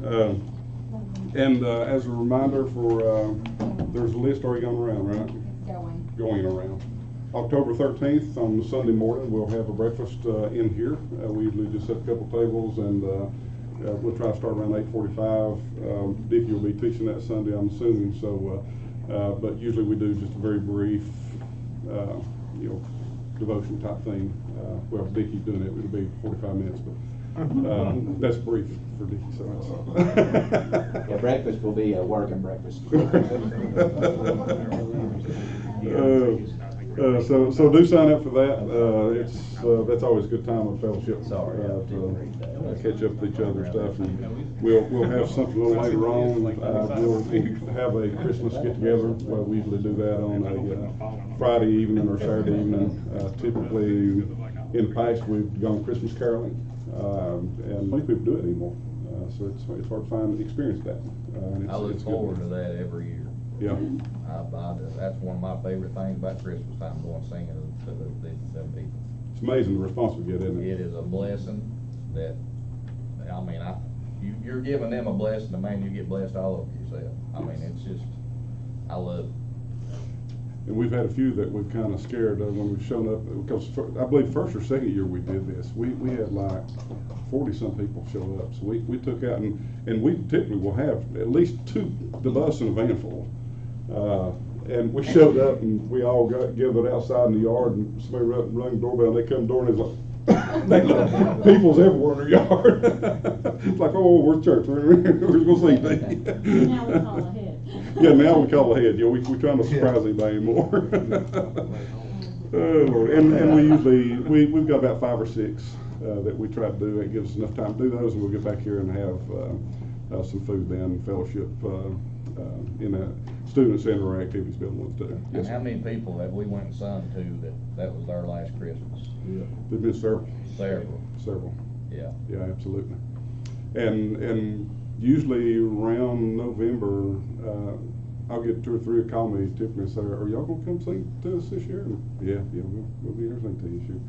And as a reminder for, there's a list already going around, right? Going around. October 13th on Sunday morning, we'll have a breakfast in here. We usually just set a couple tables, and we'll try to start around 8:45. Dickie will be teaching that Sunday, I'm assuming. So, but usually we do just a very brief, devotion type thing. Well, Dickie's doing it; it'll be 45 minutes, but that's brief for Dickie. So yeah, breakfast will be a working breakfast. So do sign up for that. That's always a good time of fellowship. To catch up with each other and stuff. And we'll have something a little later on. We'll have a Christmas get together. Well, we usually do that on a Friday evening or Saturday evening. Typically, in the past, we've gone Christmas caroling, and most people do it anymore. So it's hard to find experience that. I look forward to that every year. Yeah. That's one of my favorite things about Christmas time, going singing to them people. It's amazing the response we get, isn't it? It is a blessing that, you're giving them a blessing, and man, you get blessed all over yourself. I mean, it's just, I love it. And we've had a few that we've kind of scared when we've shown up, because I believe first or second year we did this, we had like 40-some people show up. So we took out, and we typically will have at least the bus and a van full. And we showed up, and we all got gathered outside in the yard, and somebody rang the doorbell, and they come to the door, and it's like, people's everywhere in their yard. It's like, oh, we're at church, we're going to see thee. Now we call ahead. Yeah, now we call ahead. Yeah, we try not to surprise anybody anymore. Oh, Lord. And we usually, we've got about 5 or 6 that we try to do. It gives us enough time to do those, and we'll get back here and have some food then, fellowship in a student center or activities building too. And Yes, how many people have we went and sung to that was their last Christmas? yeah. There's been several. Several. Yeah. Yeah, absolutely. And usually around November, I'll get 2 or 3 who call me typically and say, "Are y'all gonna come sing to us this year?" And yeah, we'll be here singing to you this year.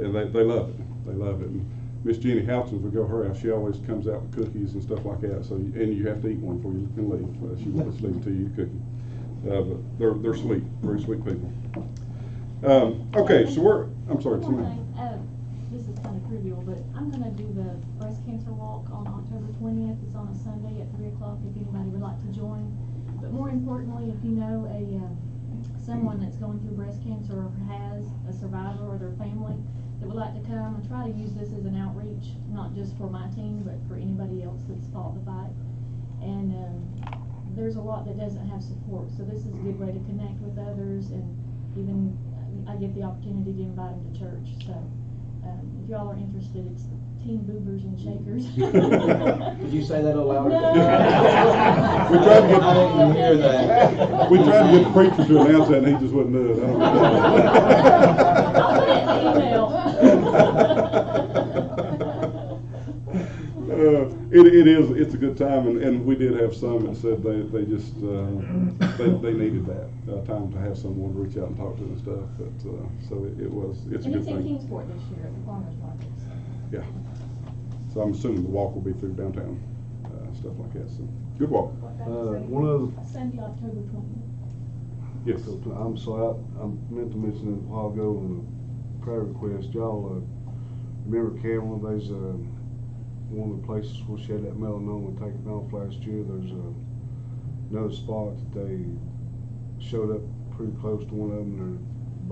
And they love it. They love it. And Miss Jenny Houghton, if we go to her house, she always comes out with cookies and stuff like that. So, and you have to eat one before you can leave. She won't just leave it to you, cookie. But they're sweet, very sweet people. Okay, so I'm sorry. One thing, this is kind of trivial, but I'm going to do the breast cancer walk on October 20th. It's on a Sunday at 3 o'clock if anybody would like to join. But more importantly, if you know someone that's going through breast cancer or has a survivor or their family that would like to come, and try to use this as an outreach, not just for my team, but for anybody else that's fought the fight. And there's a lot that doesn't have support, so this is a good way to connect with others, and even I get the opportunity to invite them to church. So if y'all are interested, it's Team Boobers and Shakers. Could you say that a little louder? No. We tried to get, I didn't hear that. We tried to get the preacher to announce that, and he just wouldn't do it. I don't know. I'll put it in the email. It's a good time, and we did have some that said they just they needed that time to have someone reach out and talk to them and stuff. But so it's a And good it's in thing. Kingsport this year at the farmers market. Yeah. So I'm assuming the walk will be through downtown, stuff like that. So good walk. One of the, Sunday, October 20th. Yes. I'm sorry, I meant to mention it a while ago in the prayer request. Y'all remember Cameron? There's one of the places where she had that melanoma taken off last year. There's another spot that they showed up pretty close to one of them. Their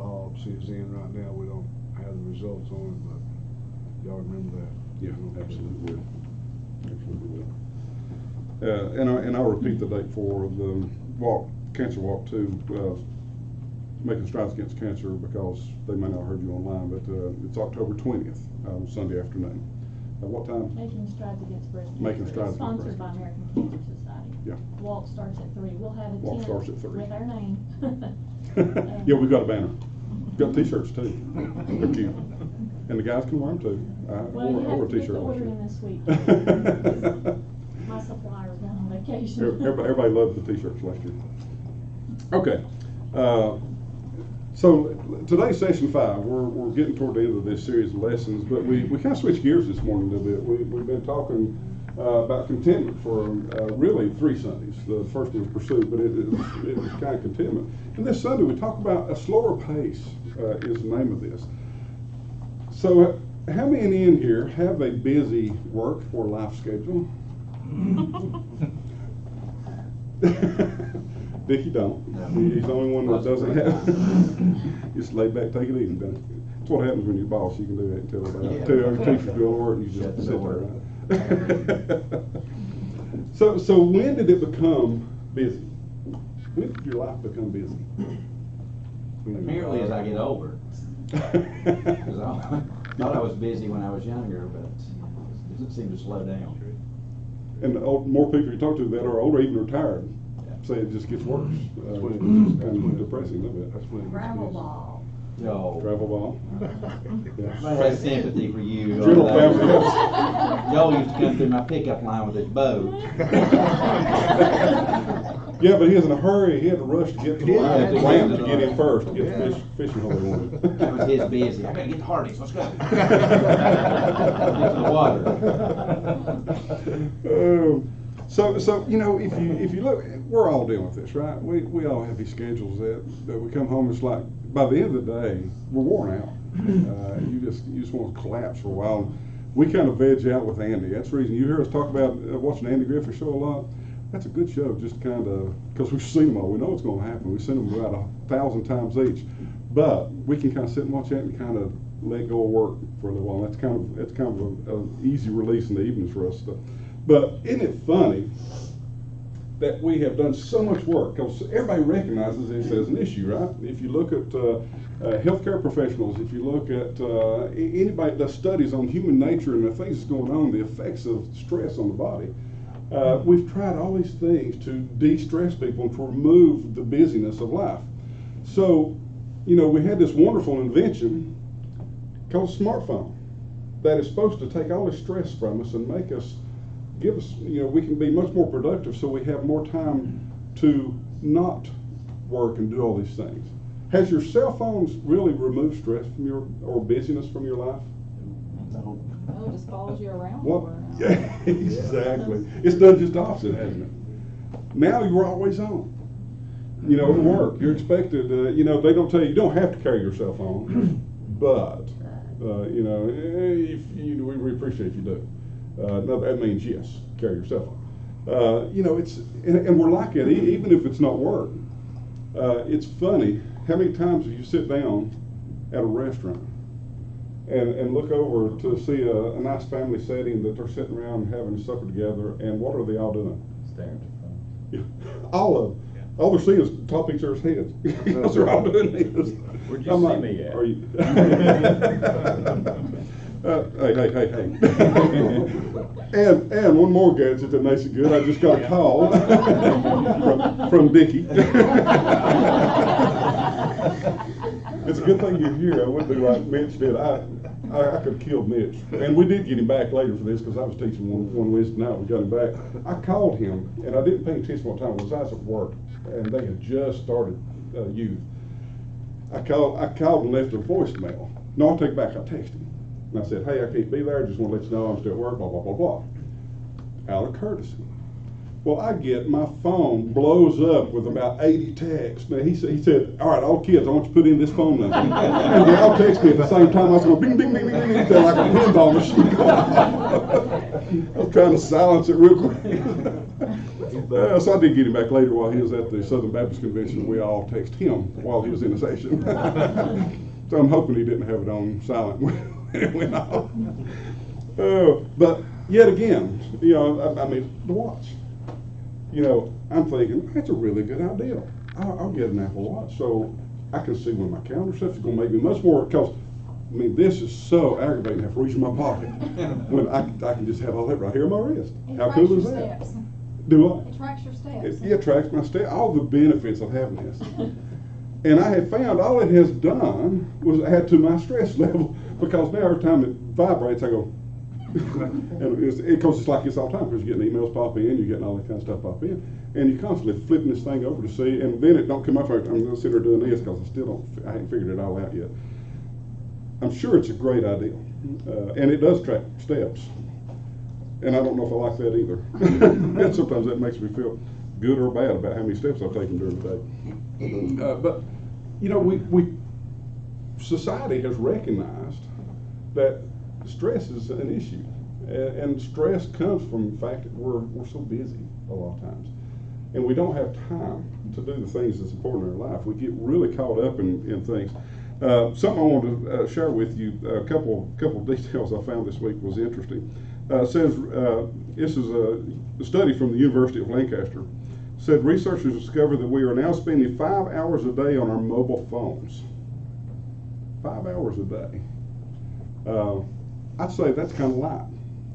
biopsy is in right now. We don't have the results on it, but y'all remember that? Yeah, absolutely will. Absolutely will. And I'll repeat the date for the cancer walk too. Making Strides Against Cancer, because they may not have heard you online, but it's October 20th, Sunday afternoon. At what time? Making Strides Against Breast Cancer. Making Strides It's Against sponsored Breast by Cancer. American Cancer Society. Yeah. Walk starts at 3. We'll have a Walk tent starts at 3. with our name. Yeah, we've got a banner. We've got t-shirts too. They're cute. And the guys can wear them too. Well, you I have wore a to get the t-shirt last order year. in this week. My supplier's gone on vacation. Everybody loved the t-shirts last year. Okay. So today's session 5. We're getting toward the end of this series of lessons, but we kind of switched gears this morning a little bit. We've been talking about contentment for really 3 Sundays. The first one was pursuit, but it was kind of contentment. And this Sunday we talk about a slower pace is the name of this. So how many in here have a busy work or life schedule? Dickie don't. He's the only one that doesn't have. Just lay back, take it easy. That's what happens when you're boss. You can do that until your teacher's doing work and you just sit there. Right? So when did it become busy? When did your life become busy? Apparently as I get older. 'Cause I thought I was busy when I was younger, but it doesn't seem to slow down. And the more people you talk to that are older, even retired, say it just gets worse. That's when It's kind of depressing a little bit. That's when it gets Gravel busy. ball. Yo, Travel ball. I had sympathy for you. General family. Joel used to come through my pickup line with his boat. Yeah, but he was in a hurry. He had to rush to get to the Yeah, line, ramp to get in first to get the fishing hole he wanted. That was his busy. I gotta get the Hardee's, let's go. Get to the water. So you know, if you look, we're all dealing with this, right? We all have these schedules that we come home. It's like by the end of the day, we're worn out. You just want to collapse for a while. We kind of veg out with Andy. That's the reason you hear us talk about watching Andy Griffith show a lot. That's a good show, just kind of because we've seen them all. We know what's going to happen. We've seen them about 1,000 times each, but we can kind of sit and watch that and kind of let go of work for a little while. That's kind of an easy release in the evenings for us. But isn't it funny that we have done so much work? Because everybody recognizes this as an issue, right? If you look at healthcare professionals, if you look at anybody that does studies on human nature and the things that's going on, the effects of stress on the body, we've tried all these things to de-stress people and to remove the busyness of life. So, you know, we had this wonderful invention called a smartphone that is supposed to take all the stress from us and make us, give us, you know, we can be much more productive so we have more time to not work and do all these things. Has your cell phones really removed stress from your, or busyness from your life? No, it just follows you around. What? more now. Yeah, exactly. It's done just opposite, hasn't it? Now you're always on. You know, at work, you're expected, you know, they don't tell you, you don't have to carry your cell phone, but, you know, we appreciate if you do. No, that means yes, carry your cell phone. You know, it's, and we're like it, even if it's not work. It's funny, how many times do you sit down at a restaurant and look over to see a nice family setting that they're sitting around having supper together, and what are they all doing? Staring at the phone. All of them. All they're seeing is top each other's heads. Because they're all doing this. Where'd you I'm see like, me at? Are you? Hey. And one more gadget that makes it good. I just got a call from Dickie. It's a good thing you're here. I wouldn't do like Mitch did. I could have killed Mitch. And we did get him back later for this because I was teaching one Wednesday night. We got him back. I called him, and I didn't pay attention what time it was. I was at work, and they had just started youth. I called and left a voicemail. No, I'll take it back. I texted him. And I said, hey, I can't be there. Just want to let you know I'm still at work, blah, blah, blah, blah. Out of courtesy. Well, I get my phone blows up with about 80 texts. Now, he said, all right, all kids, I want you to put in this phone number. And they all text me at the same time. I was going bing, bing, bing, bing, bing, bing, like a pinball machine going off. I was trying to silence it real quick. So I did get him back later while he was at the Southern Baptist Convention. We all texted him while he was in the session. So I'm hoping he didn't have it on silent when it went off. But yet again, you know, I mean, the watch. You know, I'm thinking, that's a really good idea. I'll get an Apple Watch so I can see when my calendar stuff is going to make me much more, because, I mean, this is so aggravating to have to reach in my pocket when I can just have all that right here on my wrist. How cool is that? Steps. Do what? It tracks your steps. It tracks my step, all the benefits of having this. And I had found all it has done was add to my stress level, because now every time it vibrates, I go, and it's like this all the time, because you're getting emails pop in, you're getting all that kind of stuff pop in, and you're constantly flipping this thing over to see, and then it don't come up. I'm going to sit there doing this because I haven't figured it all out yet. I'm sure it's a great idea, and it does track steps. And I don't know if I like that either. And sometimes that makes me feel good or bad about how many steps I've taken during the day. But, you know, society has recognized that stress is an issue. And stress comes from the fact that we're so busy a lot of times. And we don't have time to do the things that's important in our life. We get really caught up in things. Something I wanted to share with you, a couple of details I found this week was interesting. Says, this is a study from the University of Lancaster, said researchers discovered that we are now spending 5 hours a day on our mobile phones. 5 hours a day. I'd say that's kind of light.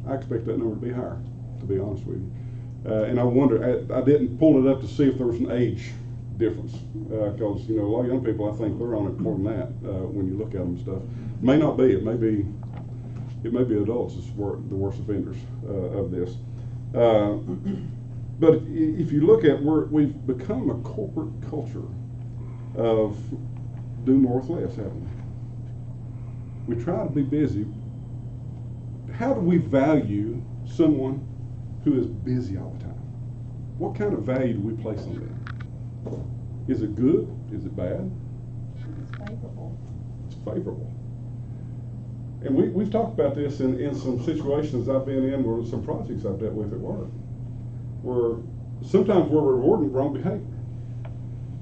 I expect that number to be higher, to be honest with you. And I wonder, I didn't pull it up to see if there was an age difference, because you know, a lot of young people, I think they're on it more than that when you look at them and stuff. May not be. It may be adults that's the worst offenders of this. But if you look at we've become a corporate culture of do more with less, haven't we? We try to be busy. How do we value someone who is busy all the time? What kind of value do we place on them? Is it good? Is it bad? It's favorable. It's favorable. And we've talked about this in some situations I've been in, or some projects I've dealt with at work, where sometimes we're rewarding wrong behavior.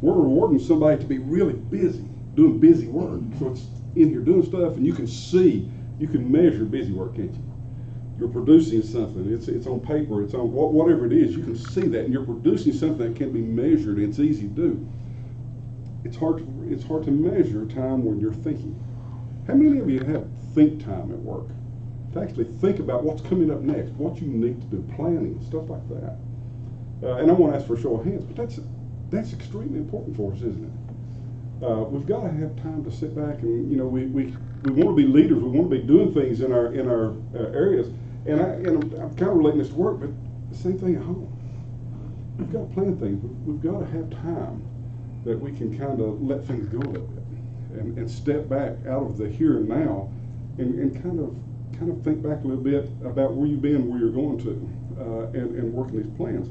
We're rewarding somebody to be really busy, doing busy work. So it's in here doing stuff, and you can see, you can measure busy work, can't you? You're producing something. It's on paper. It's on whatever it is. You can see that, and you're producing something that can be measured. It's easy to do. It's hard to measure time when you're thinking. How many of you have think time at work? To actually think about what's coming up next, what you need to do, planning, stuff like that. And I want to ask for a show of hands, but that's extremely important for us, isn't it? We've got to have time to sit back and, you know, we want to be leaders. We want to be doing things in our areas. And I'm kind of relating this to work, but the same thing at home. We've got to plan things. We've got to have time that we can kind of let things go a little bit and step back out of the here and now and kind of think back a little bit about where you've been, where you're going to, and working these plans.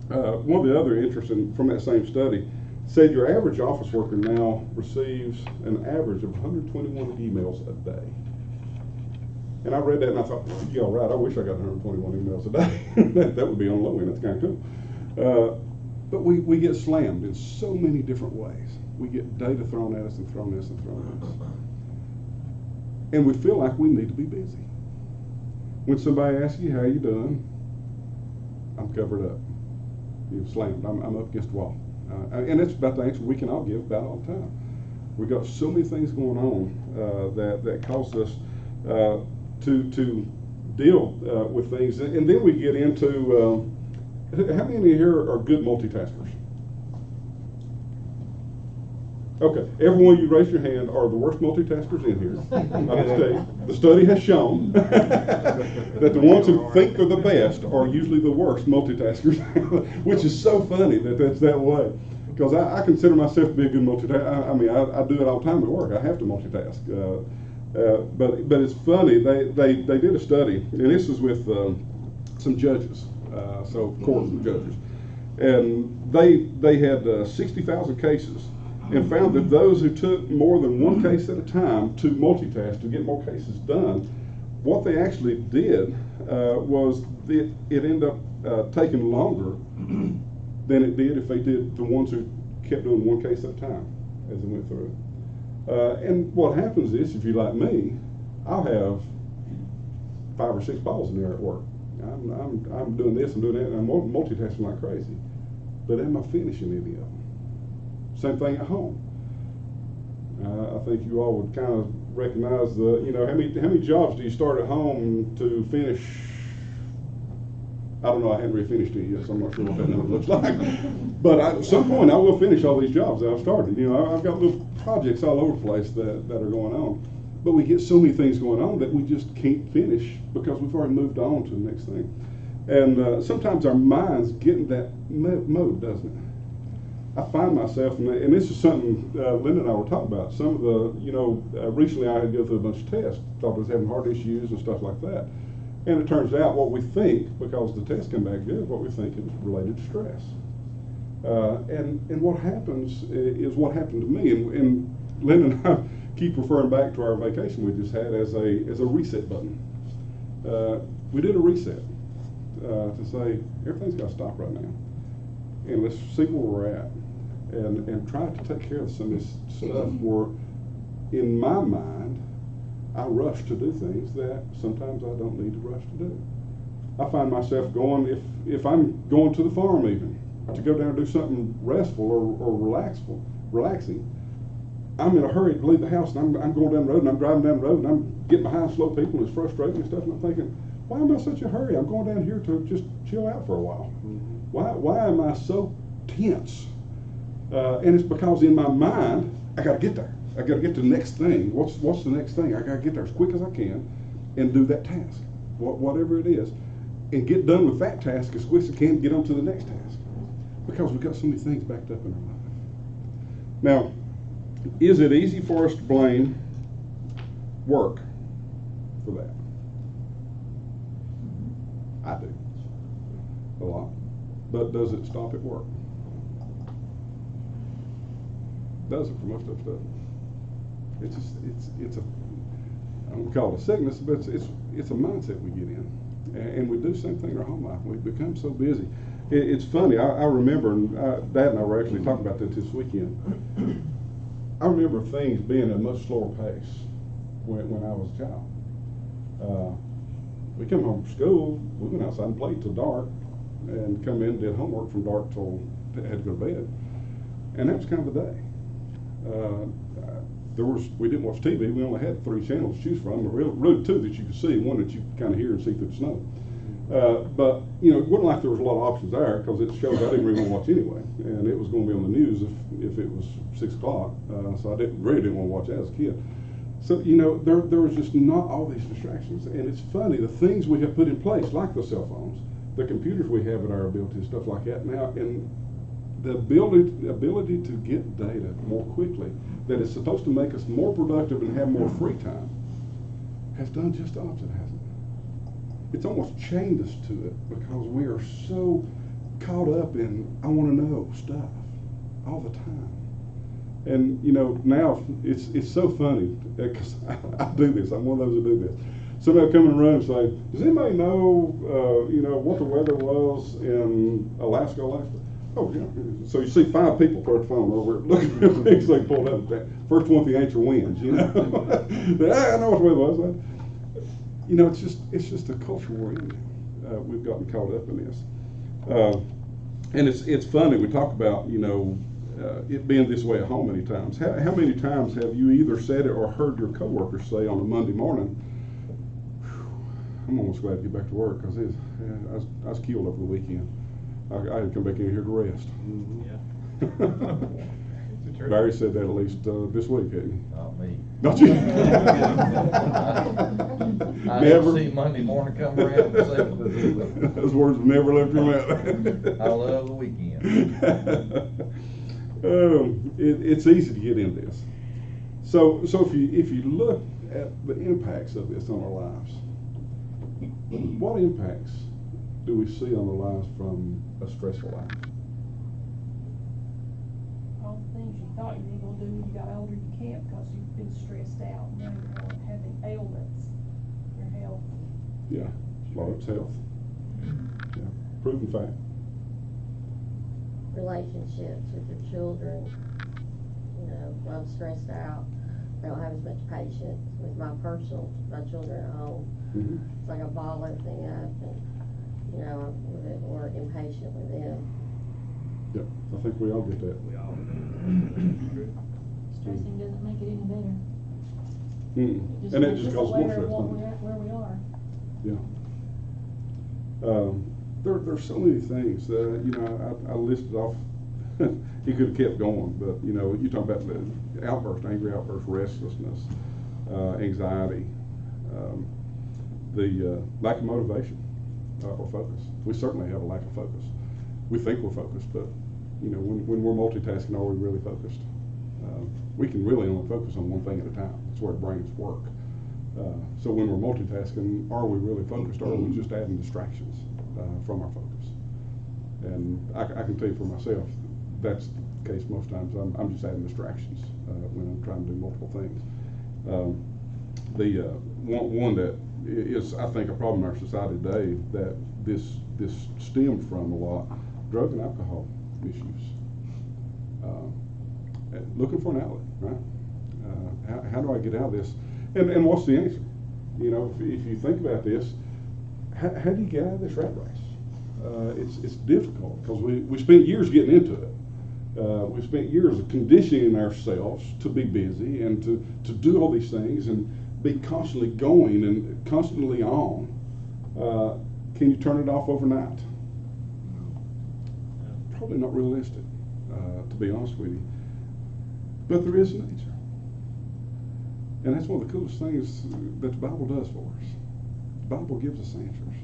One of the other interesting from that same study said your average office worker now receives an average of 121 emails a day. And I read that and I thought, yeah, right, I wish I got 121 emails a day. That would be on low end, that's kind of cool. But we get slammed in so many different ways. We get data thrown at us and thrown at us and thrown at us. And we feel like we need to be busy. When somebody asks you, how you doing? I'm covered up. You're slammed, I'm up against the wall. And that's about the answer we can all give about all the time. We've got so many things going on that cause us to deal with things. And then we get into, how many here are good multitaskers? Okay, everyone you raise your hand are the worst multitaskers in here. The study has shown that the ones who think they're the best are usually the worst multitaskers, which is so funny that that's that way. Because I consider myself to be a good multitasker. I mean, I do it all the time at work. I have to multitask. But it's funny, they did a study, and this is with some judges, so court judges. And they had 60,000 cases and found that those who took more than one case at a time to multitask, to get more cases done, what they actually did was it ended up taking longer than it did if they did the ones who kept doing one case at a time as they went through. And what happens is, if you're like me, I'll have 5 or 6 balls in there at work. I'm doing this and doing that, and I'm multitasking like crazy. But am I finishing any of them? Same thing at home. I think you all would kind of recognize how many jobs do you start at home to finish? I don't know, I haven't really finished it yet, so I'm not sure what that number looks like. But at some point, I will finish all these jobs that I've started. You know, I've got little projects all over the place that are going on. But we get so many things going on that we just can't finish because we've already moved on to the next thing. And sometimes our minds get in that mode, doesn't it? I find myself, and this is something Linda and I were talking about, some of the, recently I had to go through a bunch of tests, thought I was having heart issues and stuff like that. And it turns out what we think, because the test come back good, what we think is related to stress. And what happens is what happened to me, and Lynn and I keep referring back to our vacation we just had as a reset button. We did a reset to say everything's got to stop right now, and let's see where we're at, and try to take care of some of this stuff where, in my mind, I rush to do things that sometimes I don't need to rush to do. I find myself going, if I'm going to the farm even, to go down and do something restful or relaxing, I'm in a hurry to leave the house, and I'm going down the road, and I'm driving down the road, and I'm getting behind slow people, and it's frustrating and stuff, and I'm thinking, why am I in such a hurry? I'm going down here to just chill out for a while. Why am I so tense? And it's because in my mind, I got to get there. I got to get to the next thing. What's the next thing? I got to get there as quick as I can and do that task, whatever it is, and get done with that task as quick as I can, get on to the next task, because we've got so many things backed up in our life. Now, is it easy for us to blame work for that? I do, a lot. But does it stop at work? Does it for most of us? Doesn't. It's just it's a, I don't call it a sickness, but it's a mindset we get in, and we do the same thing in our home life. We become so busy. It's funny. I remember, and Dad and I were actually talking about this weekend. I remember things being at a much slower pace when I was a child. We come home from school, we went outside and played till dark, and come in and did homework from dark till had to go to bed, and that was kind of the day. We didn't watch TV. We only had 3 channels to choose from, really 2 that you could see, one that you could kind of hear and see through the snow. But you know, it wasn't like there was a lot of options there, because it shows I didn't really want to watch anyway, and it was going to be on the news if it was 6 o'clock. So I really didn't want to watch it as a kid. So you know, there was just not all these distractions, and it's funny, the things we have put in place, like the cell phones, the computers we have at our ability, and stuff like that now, and the ability to get data more quickly, that is supposed to make us more productive and have more free time, has done just the opposite, hasn't it? It's almost chained us to it, because we are so caught up in I want to know stuff all the time. And you know, now it's so funny, because I do this. I'm one of those who do this. Somebody come in the room and say, does anybody know what the weather was in Alaska last week? Oh yeah. So you see 5 people put the phone over looking at things they pulled up. First one with the ancient winds, you know. I know what the weather was. You know, it's just a culture we're in. We've gotten caught up in this, and it's funny. We talk about it being this way at home many times. How many times have you either said it or heard your coworkers say on a Monday morning, I'm almost glad to get back to work, because I was killed over the weekend. I had to come back in here to rest. Yeah. Barry said that at least this week, hadn't he? Not me. Not you? I Never. didn't see Monday morning come around and say, Those words have never left your mouth. I love the weekend. It's easy to get into this. So if you look at the impacts of this on our lives, what impacts do we see on our lives from a stressful life? All the things you thought you were gonna do when you got older, you can't, because you've been stressed out. Now you're having ailments, your health. Yeah, a lot of it's health. Yeah, proven fact. Relationships with your children, I'm stressed out. I don't have as much patience with my children at home. Mm-hmm. It's like I bottle everything up, and I'm a bit more impatient with them. Yep, I think we all get that. We all. Stressing doesn't make it any better. Mm-mm. It And it makes just us causes more aware stress. of what doesn't we're it? at, where we are. Yeah. There's so many things that I listed off. He could have kept going, but you talk about the outburst, angry outburst, restlessness, anxiety, the lack of motivation or focus. We certainly have a lack of focus. We think we're focused, but when we're multitasking, are we really focused? We can really only focus on one thing at a time. That's where our brains work. So when we're multitasking, are we really focused, or are we just adding distractions from our focus? And I can tell you for myself, that's the case most times. I'm just adding distractions when I'm trying to do multiple things. One that is, I think, a problem in our society today that this stems from a lot, drug and alcohol misuse. Looking for an outlet, right? How do I get out of this? And what's the answer? You know, if you think about this, how do you get out of this rat race? It's difficult because we spent years getting into it. We spent years of conditioning ourselves to be busy and to do all these things and be constantly going and constantly on. Can you turn it off overnight? Probably not realistic, to be honest with you. But there is an answer. And that's one of the coolest things that the Bible does for us. The Bible gives us answers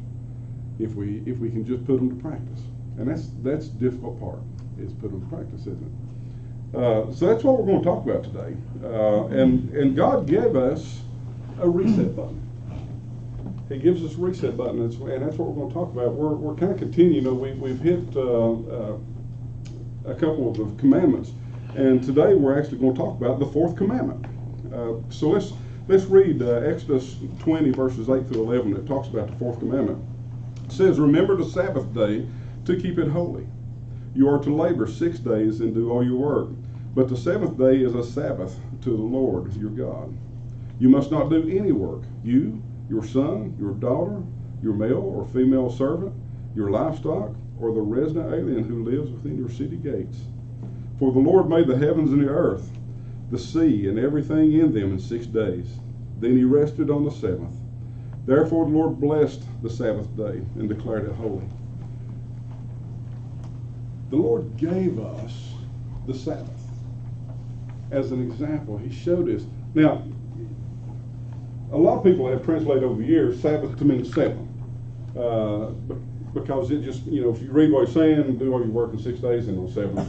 if we can just put them to practice. And that's the difficult part, is put them to practice, isn't it? So that's what we're going to talk about today. And God gave us a reset button. He gives us a reset button, and that's what we're going to talk about. We're kind of continuing. We've hit a couple of the commandments, and today we're actually going to talk about the fourth commandment. So let's read Exodus 20 verses 8 through 11. It talks about the fourth commandment. It says, "Remember the Sabbath day to keep it holy. You are to labor 6 days and do all your work, but the seventh day is a Sabbath to the Lord your God. You must not do any work, you, your son, your daughter, your male or female servant, your livestock, or the resident alien who lives within your city gates. For the Lord made the heavens and the earth, the sea, and everything in them in 6 days. Then he rested on the seventh. Therefore the Lord blessed the Sabbath day and declared it holy." The Lord gave us the Sabbath as an example. He showed us. Now, a lot of people have translated over the years Sabbath to mean seven, because it just, if you read what it's saying, do all your work in 6 days, and on seventh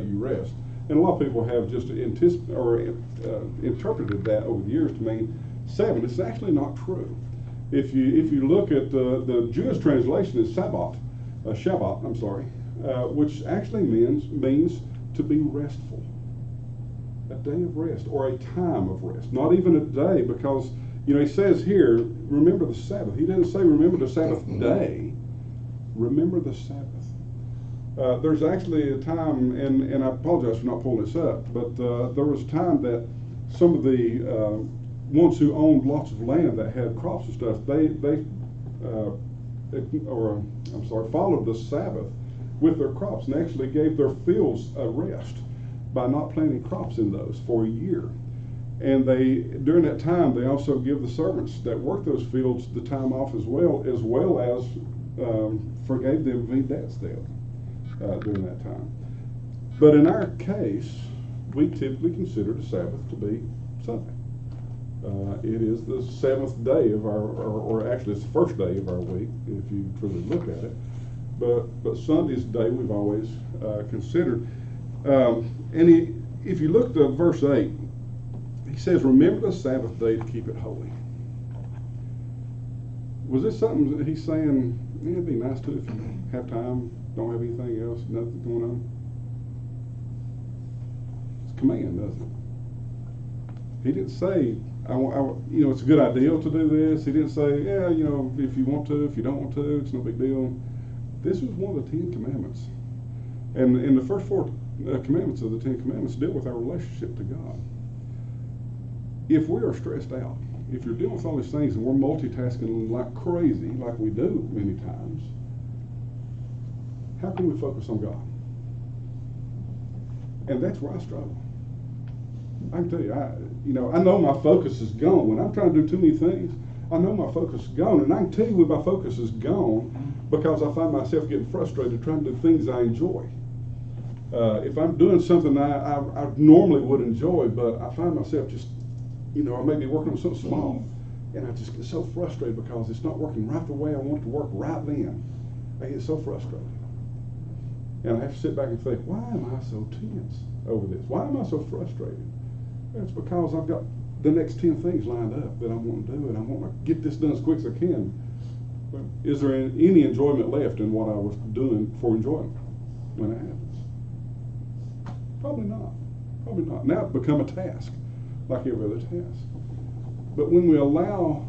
you rest. And a lot of people have just interpreted that over the years to mean seven. It's actually not true. If you look at the Jewish translation is Shabbat, which actually means to be restful, a day of rest or a time of rest. Not even a day, because he says here, remember the Sabbath. He doesn't say remember the Sabbath day. Remember the Sabbath. There's actually a time, and I apologize for not pulling this up, but there was a time that some of the ones who owned lots of land that had crops and stuff, they followed the Sabbath with their crops and actually gave their fields a rest by not planting crops in those for a year. And during that time, they also give the servants that work those fields the time off as well as forgave them of any debts they owed during that time. But in our case, we typically consider the Sabbath to be Sunday. It is the seventh day of or actually it's the first day of our week, if you truly look at it. But Sunday's the day we've always considered. If you look at verse 8, he says, "Remember the Sabbath day to keep it holy." Was this something that he's saying, it'd be nice to if you have time, don't have anything else, nothing going on? It's a command, doesn't it? He didn't say, it's a good idea to do this. He didn't say, if you want to, if you don't want to, it's no big deal. This was one of the 10 commandments. And the first 4 commandments of the 10 commandments deal with our relationship to God. If we are stressed out, if you're dealing with all these things and we're multitasking like crazy, like we do many times, how can we focus on God? And that's where I struggle. I can tell you, I know my focus is gone. When I'm trying to do too many things, I know my focus is gone. And I can tell you when my focus is gone because I find myself getting frustrated trying to do things I enjoy. If I'm doing something I normally would enjoy, but I find myself just, I may be working on something small, and I just get so frustrated because it's not working right the way I want it to work right then. I get so frustrated. And I have to sit back and think, why am I so tense over this? Why am I so frustrated? It's because I've got the next 10 things lined up that I want to do, and I want to get this done as quick as I can. But is there any enjoyment left in what I was doing for enjoyment when it happens? Probably not. Probably not. Now it's become a task, like every other task. But when we allow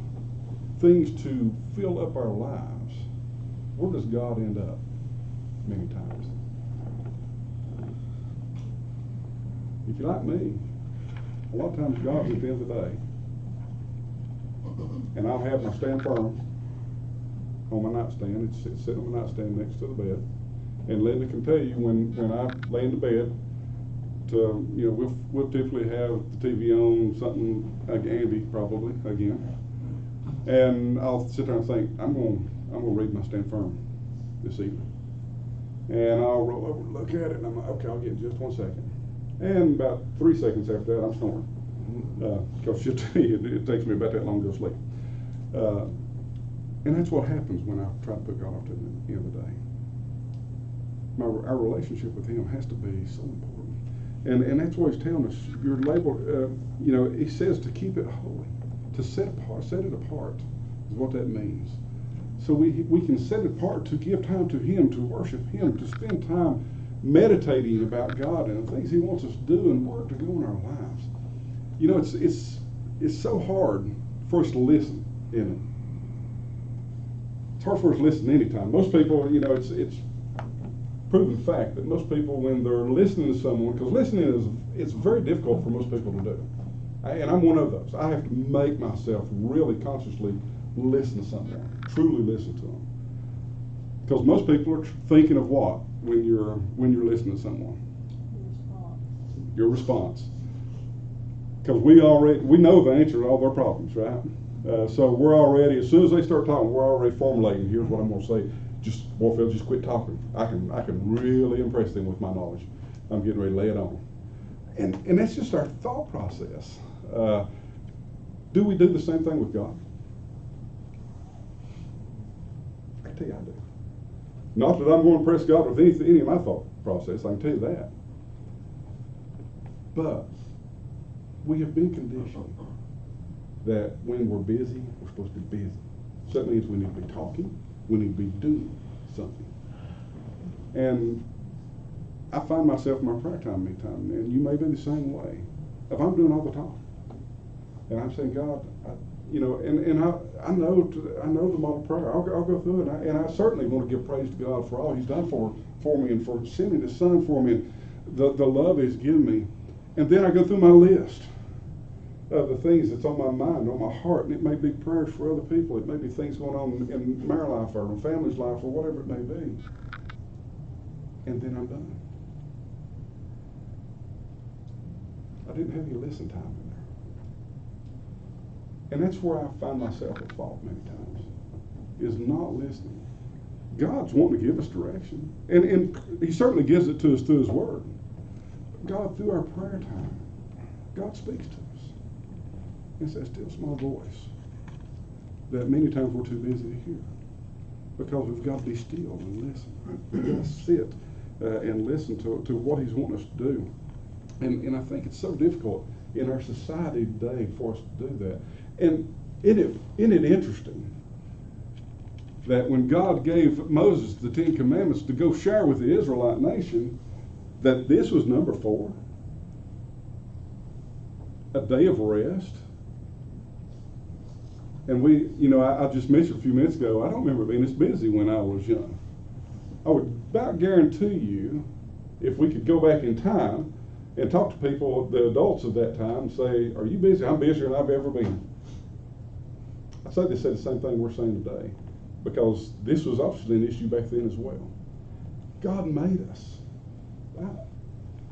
things to fill up our lives, where does God end up many times? If you're like me, a lot of times God's at the end of the day, and I'll have my stand firm on my nightstand. It's sitting on my nightstand next to the bed. And Linda can tell you when I lay in the bed, we'll typically have the TV on, something like Andy probably again, and I'll sit there and think I'm gonna read my stand firm this evening, and I'll roll over and look at it, and I'm like, okay, I'll get in just 1 second, and about 3 seconds after that I'm snoring, because she'll tell you it takes me about that long to go to sleep, and that's what happens when I try to put God off to the end of the day. Our relationship with Him has to be so important. And that's what He's telling us. You're labeled, He says to keep it holy, to set it apart is what that means. So we can set it apart to give time to Him, to worship Him, to spend time meditating about God and the things He wants us to do and work to go in our lives. It's so hard for us to listen, isn't it? It's hard for us to listen anytime. Most people, it's proven fact that most people, when they're listening to someone, because listening it's very difficult for most people to do, and I'm one of those. I have to make myself really consciously listen to someone, truly listen to them, because most people are thinking of what when you're listening to someone? Your response. Because we know the answer to all their problems, right? So we're already, as soon as they start talking, we're already formulating. Here's what I'm going to say. Phil, just quit talking. I can really impress them with my knowledge. I'm getting ready to lay it on. And that's just our thought process. Do we do the same thing with God? I tell you I do. Not that I'm going to impress God with any of my thought process, I can tell you that. But we have been conditioned that when we're busy, we're supposed to be busy. So that means we need to be talking. We need to be doing something. And I find myself in my prayer time many times, and you may be the same way. If I'm doing all the talking, and I'm saying, God, I know the model prayer. I'll go through it, and I certainly want to give praise to God for all He's done for me, and for sending His Son for me, and the love He's given me. And then I go through my list of the things that's on my mind, on my heart, and it may be prayers for other people. It may be things going on in my life or in family's life or whatever it may be. And then I'm done. I didn't have any listen time in there. And that's where I find myself at fault many times, is not listening. God's wanting to give us direction. And He certainly gives it to us through His Word. God, through our prayer time, God speaks to us. It's that still small voice that many times we're too busy to hear, because we've got to be still and listen. We've got to sit and listen to what He's wanting us to do. And I think it's so difficult in our society today for us to do that. And isn't it interesting that when God gave Moses the 10 Commandments to go share with the Israelite nation, that this was number 4, a day of rest. And I just mentioned a few minutes ago, I don't remember being this busy when I was young. I would about guarantee you, if we could go back in time and talk to people, the adults of that time, and say, are you busy? I'm busier than I've ever been. I'd say they said the same thing we're saying today, because this was obviously an issue back then as well. God made us. Wow.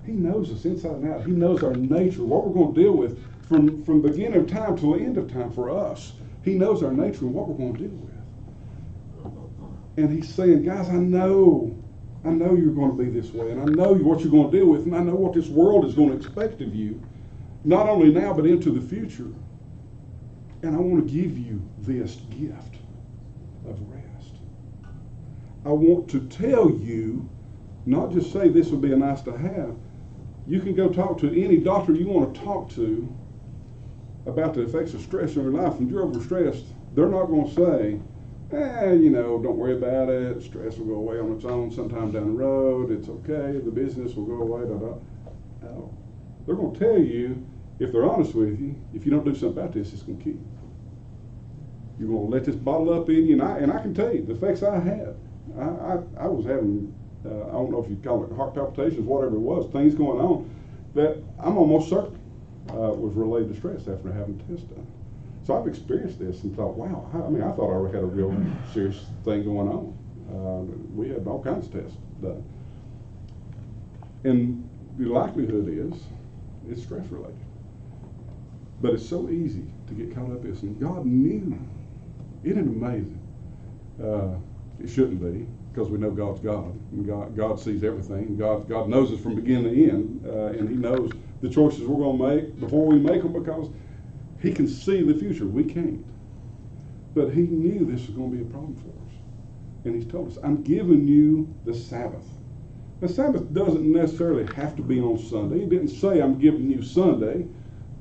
He knows us inside and out. He knows our nature, what we're going to deal with from beginning of time till the end of time for us. He knows our nature and what we're going to deal with. And He's saying, guys, I know you're going to be this way, and I know what you're going to deal with, and I know what this world is going to expect of you, not only now, but into the future. And I want to give you this gift of rest. I want to tell you, not just say this would be a nice to have. You can go talk to any doctor you want to talk to about the effects of stress in your life, and you're overstressed, they're not going to say, don't worry about it, stress will go away on its own sometime down the road, it's okay, the business will go away, No. They're going to tell you, if they're honest with you, if you don't do something about this, it's going to kill you. You're going to let this bottle up in you, and I can tell you, the effects I had, I was having, I don't know if you call it heart palpitations, whatever it was, things going on, that I'm almost certain was related to stress after having the test done. So I've experienced this and thought, wow, I thought I already had a real serious thing going on. We had all kinds of tests done. And the likelihood is it's stress related. But it's so easy to get caught up in this, and God knew. Isn't it amazing? It shouldn't be, because we know God's God. And God sees everything. God knows us from beginning to end, and He knows the choices we're going to make before we make them, because He can see the future. We can't. But He knew this was going to be a problem for us. And He's told us, I'm giving you the Sabbath. The Sabbath doesn't necessarily have to be on Sunday. He didn't say, I'm giving you Sunday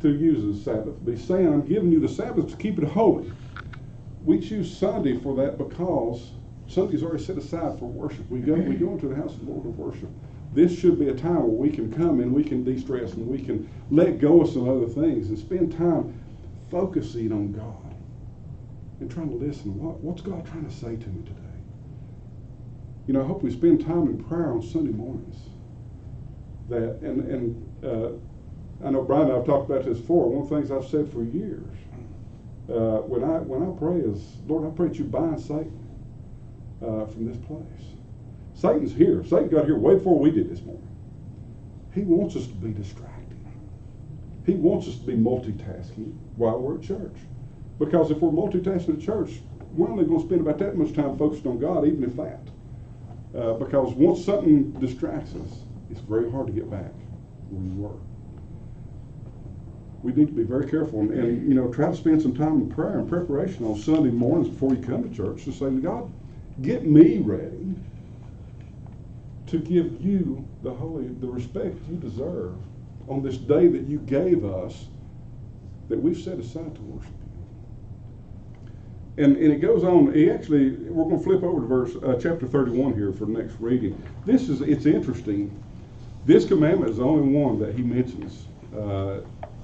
to use as Sabbath. But He's saying, I'm giving you the Sabbath to keep it holy. We choose Sunday for that because Sunday's already set aside for worship. We go into the house of the Lord to worship. This should be a time where we can come and we can de-stress and we can let go of some other things and spend time focusing on God and trying to listen. What's God trying to say to me today? I hope we spend time in prayer on Sunday mornings. I know Brian and I have talked about this before. One of the things I've said for years, when I pray is, Lord, I pray that you bind Satan from this place. Satan's here. Satan got here way before we did this morning. He wants us to be distracted. He wants us to be multitasking while we're at church. Because if we're multitasking at church, we're only going to spend about that much time focused on God, even if that. Because once something distracts us, it's very hard to get back where you were. We need to be very careful and try to spend some time in prayer and preparation on Sunday mornings before you come to church to say to God, get me ready to give you the respect you deserve on this day that you gave us, that we've set aside to worship you. And it goes on. We're going to flip over to verse chapter 31 here for the next reading. It's interesting. This commandment is the only one that he mentions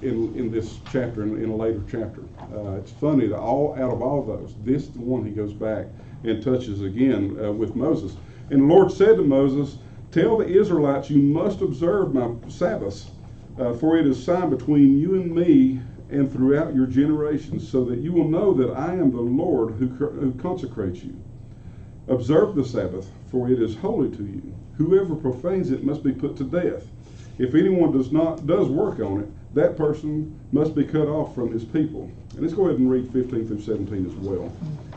in this chapter, in a later chapter. It's funny that out of all those, this is the one he goes back and touches again with Moses. And the Lord said to Moses, tell the Israelites, you must observe my Sabbaths, for it is a sign between you and me and throughout your generations, so that you will know that I am the Lord who consecrates you. Observe the Sabbath, for it is holy to you. Whoever profanes it must be put to death. If anyone does work on it, that person must be cut off from his people. And let's go ahead and read 15 through 17 as well.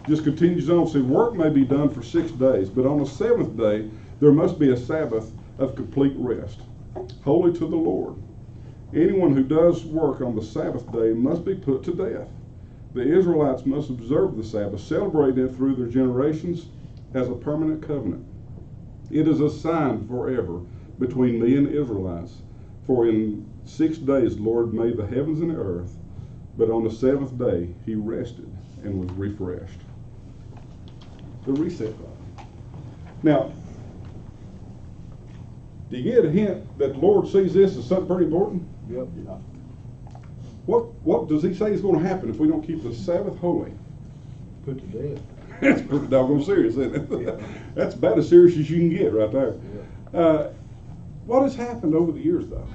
Just continues on, saying, work may be done for 6 days, but on the 7th day there must be a Sabbath of complete rest, holy to the Lord. Anyone who does work on the Sabbath day must be put to death. The Israelites must observe the Sabbath, celebrating it through their generations as a permanent covenant. It is a sign forever between me and the Israelites. For in 6 days the Lord made the heavens and the earth, but on the 7th day he rested and was refreshed. The reset button. Now, do you get a hint that the Lord sees this as something pretty important? Yep. What does he say is going to happen if we don't keep the Sabbath holy? Put to death. That's pretty doggone serious, isn't it? Yeah. That's about as serious as you can get right there. Yeah. What has happened over the years, though?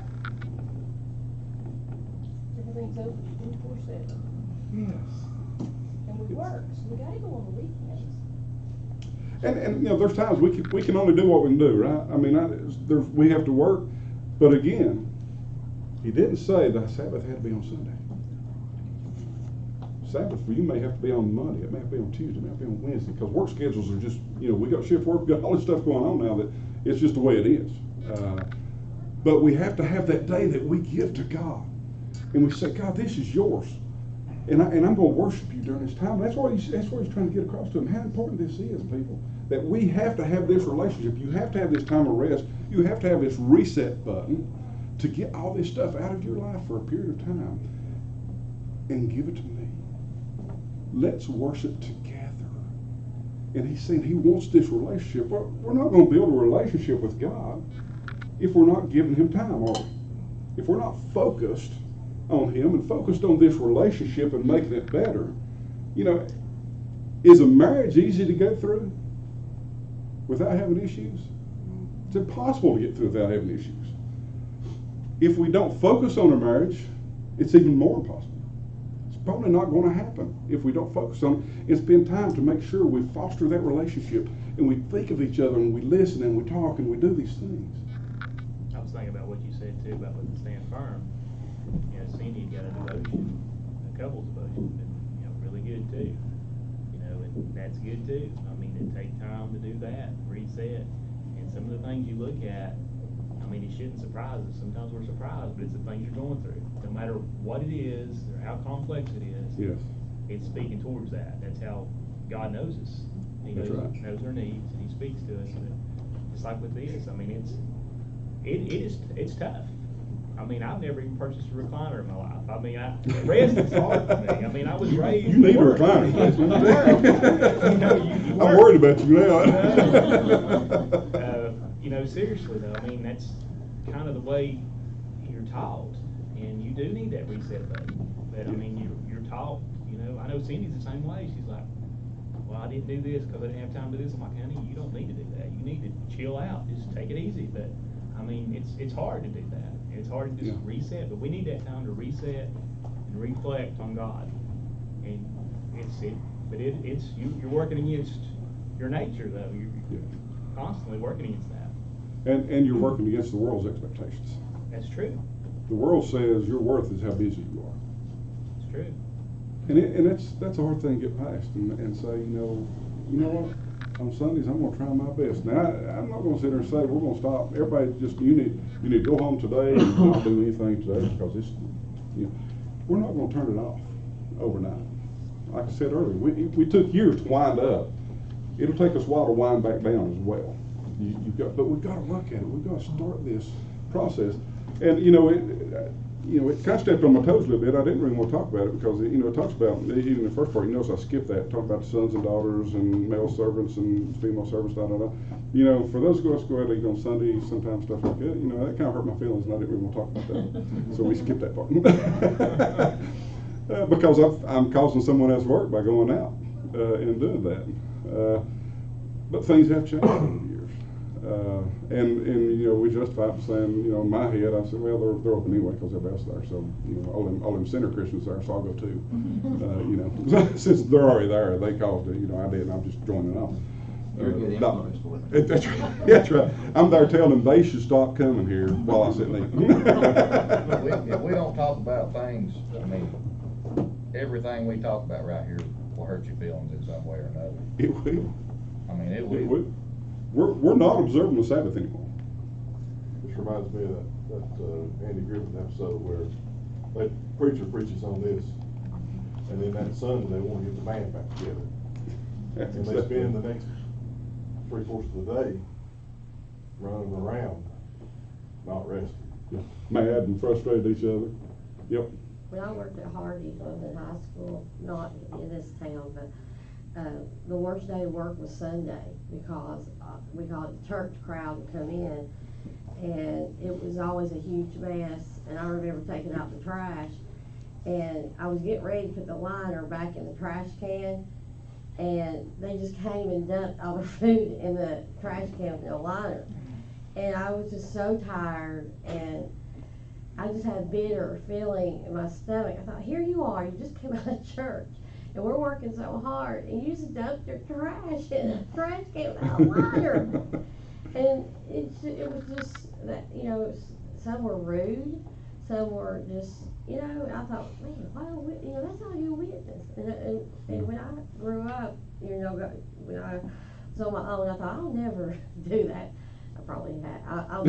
Everything's open 24/7. Yes. And we work, so we gotta go on the weekends. And there's times we can only do what we can do, right? I mean, we have to work, but again, he didn't say the Sabbath had to be on Sunday. Sabbath for you may have to be on Monday, it may have to be on Tuesday, it may have to be on Wednesday, because work schedules are just, we got shift work, we got all this stuff going on now that it's just the way it is. But we have to have that day that we give to God, and we say, God, this is yours, and I'm going to worship you during this time. That's what he's trying to get across to them, how important this is, people, that we have to have this relationship. You have to have this time of rest. You have to have this reset button to get all this stuff out of your life for a period of time. and give it to me. Let's worship together. And he's saying he wants this relationship. We're not going to build a relationship with God if we're not giving him time, are we? If we're not focused on him and focused on this relationship and making it better. You know, is a marriage easy to go through without having issues? It's impossible to get through without having issues. If we don't focus on a marriage, it's even more impossible. It's probably not going to happen if we don't focus on it and spend time to make sure we foster that relationship and we think of each other and we listen and we talk and we do these things. I was thinking about what you said too about with the stand firm. You know, Cindy had got a devotion, a couple's devotion, and you know, really good too. You know, and that's good too. I mean, it takes time to do that, reset, and some of the things you look at. I mean, it shouldn't surprise us. Sometimes we're surprised, but it's the things you're going through. No matter what it is or how complex it is, Yes. it's speaking towards that. That's how God knows us. He That's knows, right. knows our needs, and He speaks to us. And just like with this, I mean, it's tough. I mean, I've never even purchased a recliner in my life. I mean, the rest is hard for me. I mean, I was raised. You need a work. recliner. You know, you I'm work. worried about you now. You know, seriously though, I mean, that's kind of the way you're taught, and you do need that reset button. But I mean, you're taught. You know, I know Cindy's the same way. She's like, well, I didn't do this because I didn't have time to do this. I'm like, honey, you don't need to do that. You need to chill out. Just take it easy. But I mean, it's hard to do that. It's hard to just reset. But we need that time to reset and reflect on God. And you're working against your nature though. You're constantly working against that. And you're working against the world's expectations. That's true. The world says your worth is how busy you are. It's true. And that's a hard thing to get past and say, you know what, on Sundays I'm going to try my best. Now I'm not going to sit there and say we're going to stop. Everybody just you need to go home today and not do anything today because we're not going to turn it off overnight. Like I said earlier, we took years to wind up. It'll take us a while to wind back down as well. But we've got to work at it. We've got to start this process. And it kind of stepped on my toes a little bit. I didn't really want to talk about it because it talks about even in the first part. You notice I skipped that. Talk about the sons and daughters and male servants and female servants. For those of us who go out to eat on Sunday, sometimes stuff like that. That kind of hurt my feelings, and I didn't really want to talk about that. So we skipped that part because I'm causing someone else work by going out and doing that. But things have changed over the years. We justify it saying, in my head, I said, well, they're open anyway because everybody else is there. So, all them sinner Christians there, so I'll go too. Since they're already there, they caused it. I did, and I'm just joining on. You're a good influence for them. That's right. That's right. I'm there telling them they should stop coming here while I sit and eat. If we don't talk about things, I mean, everything we talk about right here will hurt your feelings in some way or another. It will. I mean, it will. It will. We're not observing the Sabbath anymore. This reminds me of that Andy Griffin episode where that preacher preaches on this, and then that Sunday they want to get the band back together. That's And they spend the next 3/4 of the day running around, not resting. Mad and frustrated each other. Yep. When I worked at Hardee's, I was in high school, not in this town, but the worst day of work was Sunday because we called it the church crowd would come in, and it was always a huge mess. And I remember taking out the trash, and I was getting ready to put the liner back in the trash can, and they just came and dumped all the food in the trash can with no liner. And I was just so tired, and I just had a bitter feeling in my stomach. I thought, here you are, you just came out of church, and we're working so hard, and you just dumped your trash in a trash can without liner. And it was just that, some were rude, some were just, I thought, man, why don't we, that's not your witness. And when I grew up, when I was on my own, I thought, I'll never do that. I probably had. I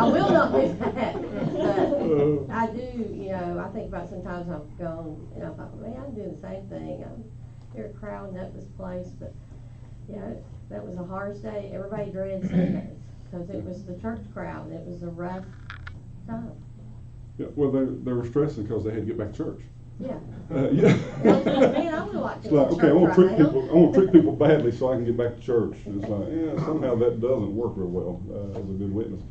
will not do that. But I do, I think about sometimes I've gone and I thought, man, I'm doing the same thing. They're crowding up this place, but that was the hardest day. Everybody dreaded Sundays because it was the church crowd. It was a rough time. Yeah, well, they were stressing because they had to get back to church. Yeah. Yeah. Man, I would like to It's like, go to okay, I church want to right trick now. people, I want to trick people badly so I can get back to church. And it's like, yeah, somehow that doesn't work real well, as a good witness.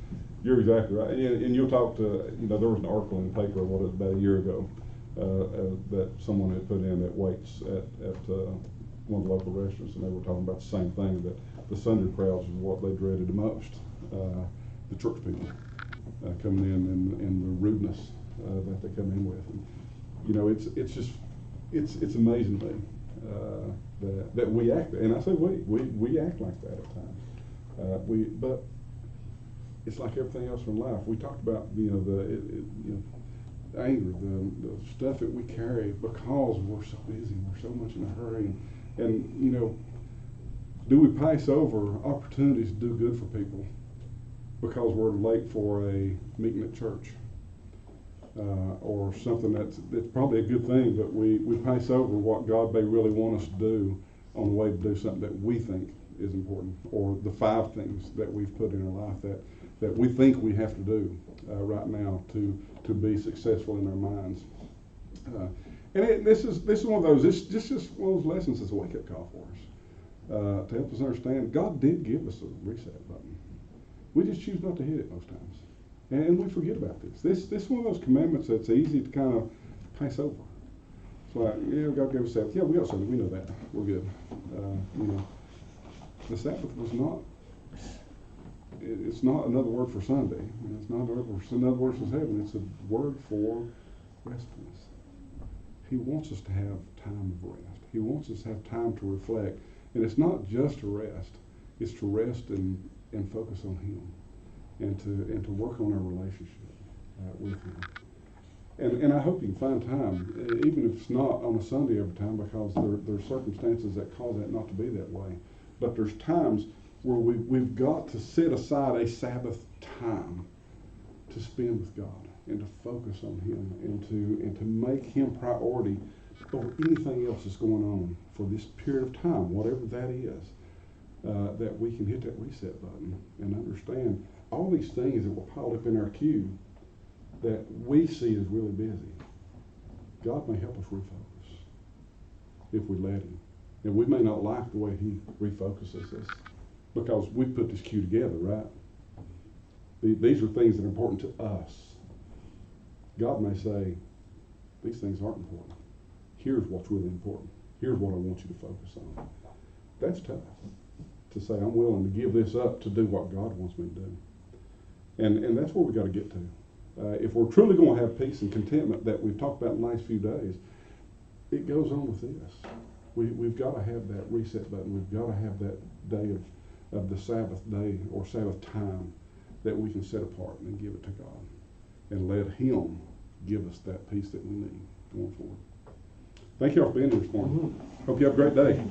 You're exactly right. And you'll talk to, there was an article in the paper, about a year ago, that someone had put in that waits at one of the local restaurants, and they were talking about the same thing, that the Sunday crowds is what they dreaded the most. The church people coming in and the rudeness that they come in with. And, it's amazing to me that we act, and I say we act like that at times. But it's like everything else in life. We talked about the anger, the stuff that we carry because we're so busy, we're so much in a hurry, and do we pass over opportunities to do good for people because we're late for a meeting at church? Or something that's probably a good thing, but we pass over what God may really want us to do on the way to do something that we think is important, or the 5 things that we've put in our life that we think we have to do right now to be successful in our minds. And this is one of those. This just one of those lessons that's a wake-up call for us to help us understand God did give us a reset button. We just choose not to hit it most times. And we forget about this. This is one of those commandments that's easy to kind of pass over. It's like, yeah, God gave us Sabbath. Yeah, we got something. We know that. We're good. The Sabbath was not. It's not another word for Sunday. It's not another word for heaven. It's a word for restfulness. He wants us to have time of rest. He wants us to have time to reflect. And it's not just to rest. It's to rest and focus on Him. And to work on our relationship with Him. And I hope you can find time, even if it's not on a Sunday every time, because there's circumstances that cause that not to be that way. But there's times where we've got to set aside a Sabbath time to spend with God and to focus on Him and to make Him priority over anything else that's going on for this period of time, whatever that is, that we can hit that reset button and understand all these things that were piled up in our queue that we see as really busy. God may help us refocus if we let Him. And we may not like the way He refocuses us because we put this queue together, right? These are things that are important to us. God may say, these things aren't important. Here's what's really important. Here's what I want you to focus on. That's tough to say, I'm willing to give this up to do what God wants me to do. And that's where we got to get to. If we're truly going to have peace and contentment that we've talked about in the last few days, it goes on with this. We've got to have that reset button. We've got to have that day of the Sabbath day or Sabbath time that we can set apart and give it to God and let Him give us that peace that we need going forward. Thank you all for being here this morning. Hope you have a great day.